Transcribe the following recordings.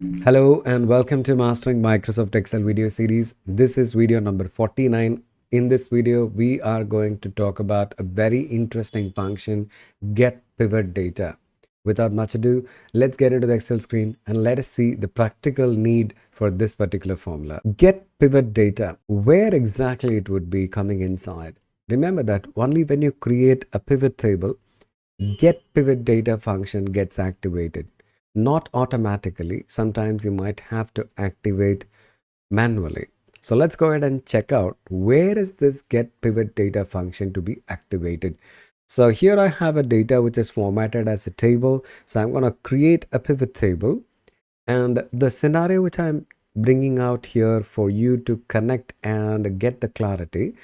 Hello and welcome to Mastering Microsoft Excel video series. This is video number 49. In this video, we are going to talk about a very interesting function, get pivot data. Without much ado, let's get into the Excel screen and let us see the practical need for this particular formula. Get pivot data, where exactly it would be coming inside. Remember that only when you create a pivot table, get pivot data function gets activated, not automatically. Sometimes you might have to activate manually. So let's go ahead and check out where is this get pivot data function to be activated. So here I have a data which is formatted as a table. So I'm going to create a pivot table, and the scenario which I'm bringing out here for you to connect and get the clarity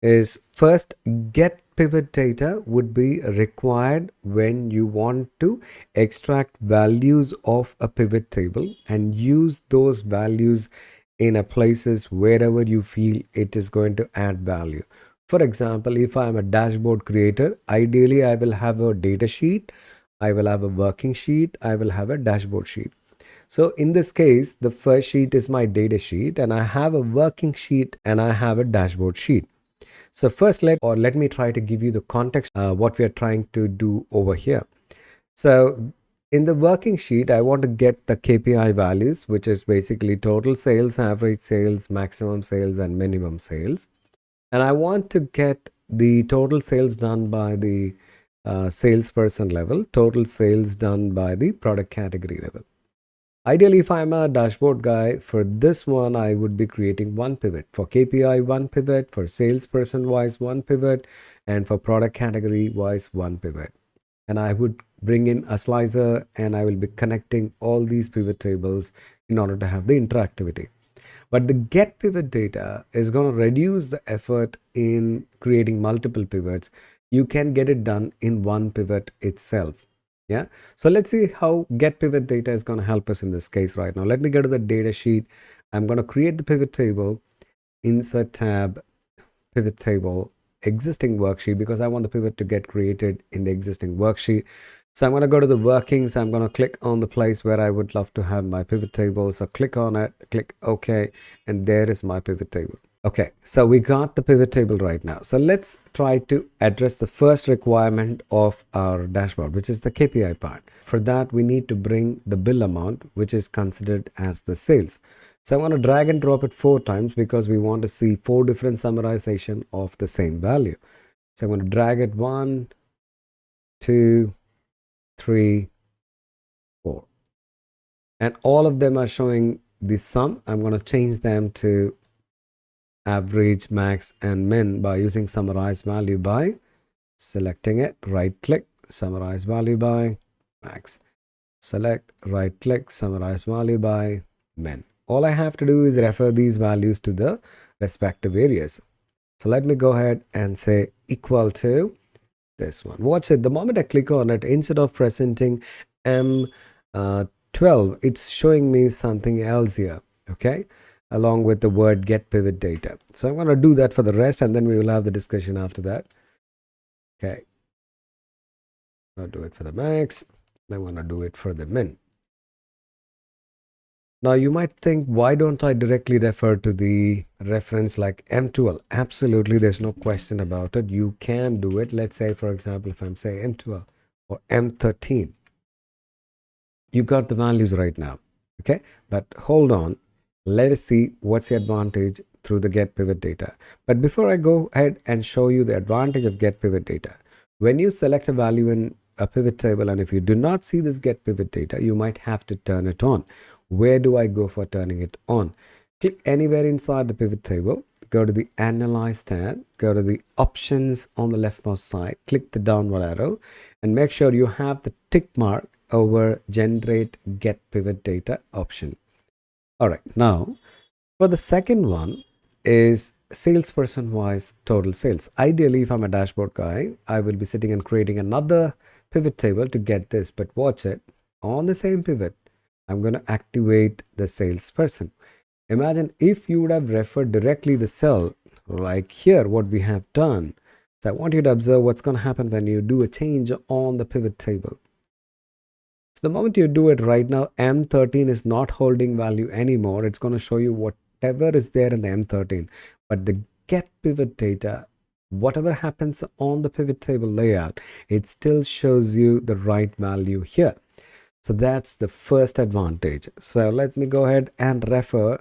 is, first, get pivot data would be required when you want to extract values of a pivot table and use those values in a places wherever you feel it is going to add value. For example, if I am a dashboard creator, ideally I will have a data sheet, I will have a working sheet, I will have a dashboard sheet. So in this case, the first sheet is my data sheet, and I have a working sheet and I have a dashboard sheet. So first, let me try to give you the context what we are trying to do over here. So in the working sheet, I want to get the KPI values, which is basically total sales, average sales, maximum sales, and minimum sales. And I want to get the total sales done by the salesperson level, total sales done by the product category level. Ideally, if I'm a dashboard guy, for this one, I would be creating one pivot. For KPI, one pivot. For salesperson wise, one pivot. And for product category wise, one pivot. And I would bring in a slicer, and I will be connecting all these pivot tables in order to have the interactivity. But the get pivot data is going to reduce the effort in creating multiple pivots. You can get it done in one pivot itself. Yeah. So let's see how get pivot data is going to help us in this case right now. Let me go to the data sheet. I'm going to create the pivot table, insert tab, pivot table, existing worksheet, because I want the pivot to get created in the existing worksheet. So I'm going to go to the workings. I'm going to click on the place where I would love to have my pivot table. So click on it, click OK, and there is my pivot table. Okay, so we got the pivot table right now. So let's try to address the first requirement of our dashboard, which is the KPI part. For that, we need to bring the bill amount, which is considered as the sales. So I'm going to drag and drop it 4 times because we want to see 4 different summarization of the same value. So I'm going to drag it 1, 2, 3, 4. And all of them are showing the sum. I'm going to change them to average, max, and min by using summarize value by, selecting it, right click, summarize value by max, select, right click, summarize value by min. All I have to do is refer these values to the respective areas. So let me go ahead and say equal to this one. Watch it. The moment I click on it, instead of presenting M12, it's showing me something else here. Okay, along with the word get pivot data. So I'm going to do that for the rest, and then we will have the discussion after that. Okay, I'll do it for the max. I'm going to do it for the min. Now you might think, why don't I directly refer to the reference like M12? Absolutely, there's no question about it. You can do it. Let's say, for example, if I'm saying M12 or M13, you got the values right now. Okay, but hold on. Let us see what's the advantage through the get pivot data. But before I go ahead and show you the advantage of get pivot data, when you select a value in a pivot table, and if you do not see this get pivot data, you might have to turn it on. Where do I go for turning it on? Click anywhere inside the pivot table, go to the Analyze tab, go to the Options on the leftmost side, click the downward arrow, and make sure you have the tick mark over Generate Get Pivot Data option. All right, now for the second one is salesperson wise total sales. Ideally, if I'm a dashboard guy, I will be sitting and creating another pivot table to get this, but watch it. On the same pivot, I'm going to activate the salesperson. Imagine if you would have referred directly the cell, like here, what we have done. So I want you to observe what's going to happen when you do a change on the pivot table. So the moment you do it right now, M13 is not holding value anymore. It's going to show you whatever is there in the M13. But the get pivot data, whatever happens on the pivot table layout, it still shows you the right value here. So that's the first advantage. So let me go ahead and refer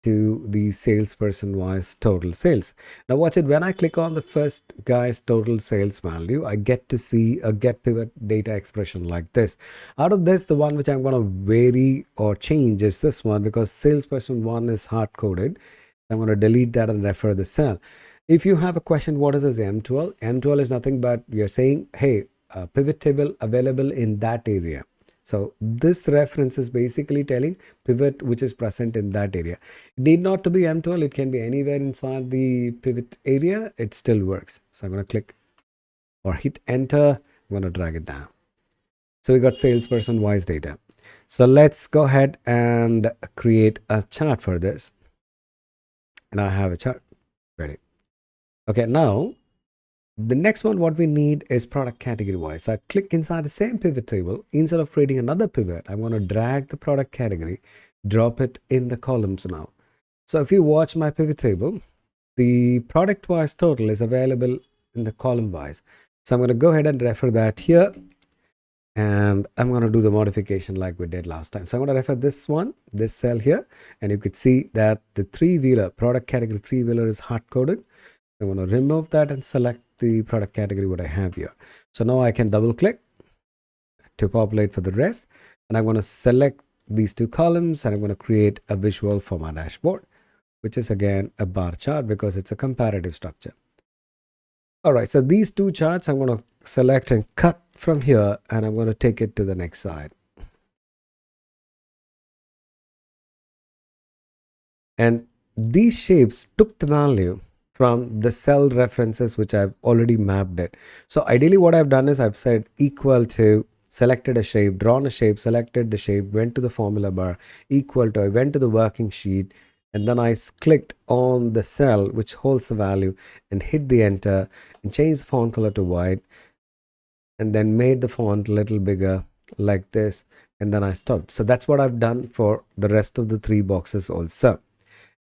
to the salesperson wise total sales. Now watch it, when I click on the first guy's total sales value, I get to see a get pivot data expression like this. Out of this, the one which I'm going to vary or change is this one, because salesperson one is hard coded. I'm going to delete that and refer the cell. If you have a question, what is this M12? M12 is nothing but you're saying, hey, pivot table available in that area. So this reference is basically telling pivot which is present in that area. It need not to be M12, it can be anywhere inside the pivot area, it still works. So I'm going to click or hit enter, I'm going to drag it down. So we got salesperson wise data. So let's go ahead and create a chart for this. And I have a chart ready. Okay, now the next one, what we need is product category wise. So I click inside the same pivot table. Instead of creating another pivot, I'm going to drag the product category, drop it in the columns now. So if you watch my pivot table, the product wise total is available in the column wise. So I'm going to go ahead and refer that here. And I'm going to do the modification like we did last time. So I'm going to refer this one, this cell here. And you could see that the three-wheeler, product category three-wheeler is hard-coded. I'm going to remove that and select the product category what I have here. So now I can double click to populate for the rest. And I'm going to select these two columns and I'm going to create a visual for my dashboard, which is again a bar chart because it's a comparative structure. All right, so these two charts I'm going to select and cut from here and I'm going to take it to the next side. And these shapes took the value from the cell references which I've already mapped it. So ideally what I've done is I've said equal to, selected a shape, drawn a shape, selected the shape, went to the formula bar, equal to, I went to the working sheet, and then I clicked on the cell which holds the value and hit the enter and changed the font color to white and then made the font a little bigger like this, and then I stopped. So that's what I've done for the rest of the three boxes also.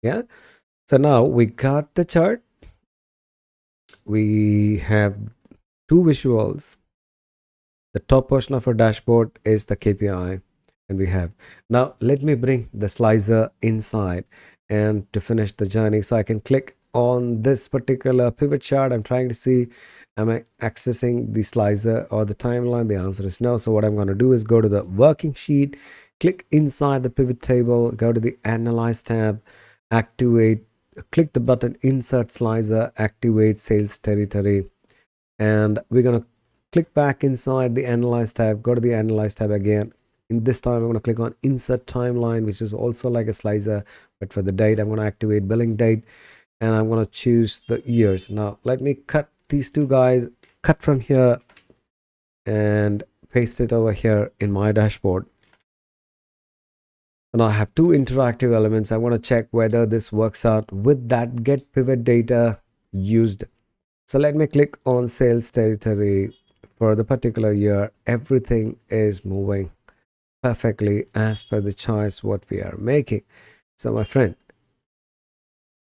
Yeah. So now we got the chart. We have two visuals. The top portion of our dashboard is the KPI, and we have, now let me bring the slicer inside and to finish the journey. So I can click on this particular pivot chart. I'm trying to see, am I accessing the slicer or the timeline? The answer is no. So what I'm going to do is go to the working sheet, click inside the pivot table, go to the analyze tab, activate, click the button insert slicer, activate sales territory, and we're going to click back inside the analyze tab, go to the analyze tab again. In this time I'm going to click on insert timeline, which is also like a slicer, but for the date I'm going to activate billing date and I'm going to choose the years. Now let me cut these two guys, cut from here and paste it over here in my dashboard. Now I have two interactive elements. I want to check whether this works out with that get pivot data used. So let me click on sales territory for the particular year. Everything is moving perfectly as per the choice what we are making. So my friend,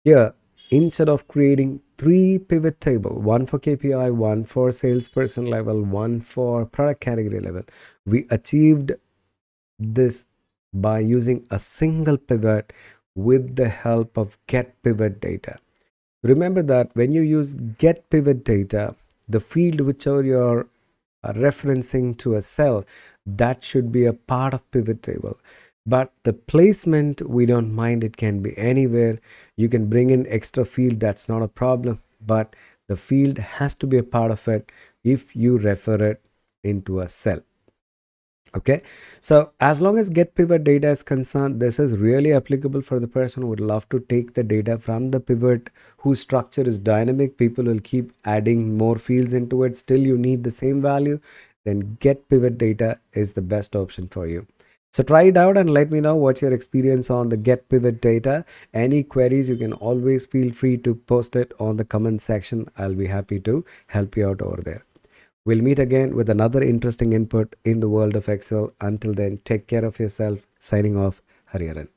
here instead of creating three pivot table, one for KPI, one for salesperson level, one for product category level, we achieved this by using a single pivot with the help of get pivot data. Remember that when you use get pivot data, the field whichever you're referencing to a cell, that should be a part of pivot table. But the placement, we don't mind, it can be anywhere. You can bring in extra field, that's not a problem, but the field has to be a part of it if you refer it into a cell. Okay, so as long as get pivot data is concerned, this is really applicable for the person who would love to take the data from the pivot, whose structure is dynamic. People will keep adding more fields into it, still you need the same value, then get pivot data is the best option for you. So try it out and let me know what's your experience on the get pivot data. Any queries, you can always feel free to post it on the comment section. I'll be happy to help you out over there. We'll meet again with another interesting input in the world of Excel. Until then, take care of yourself. Signing off, Hariharan.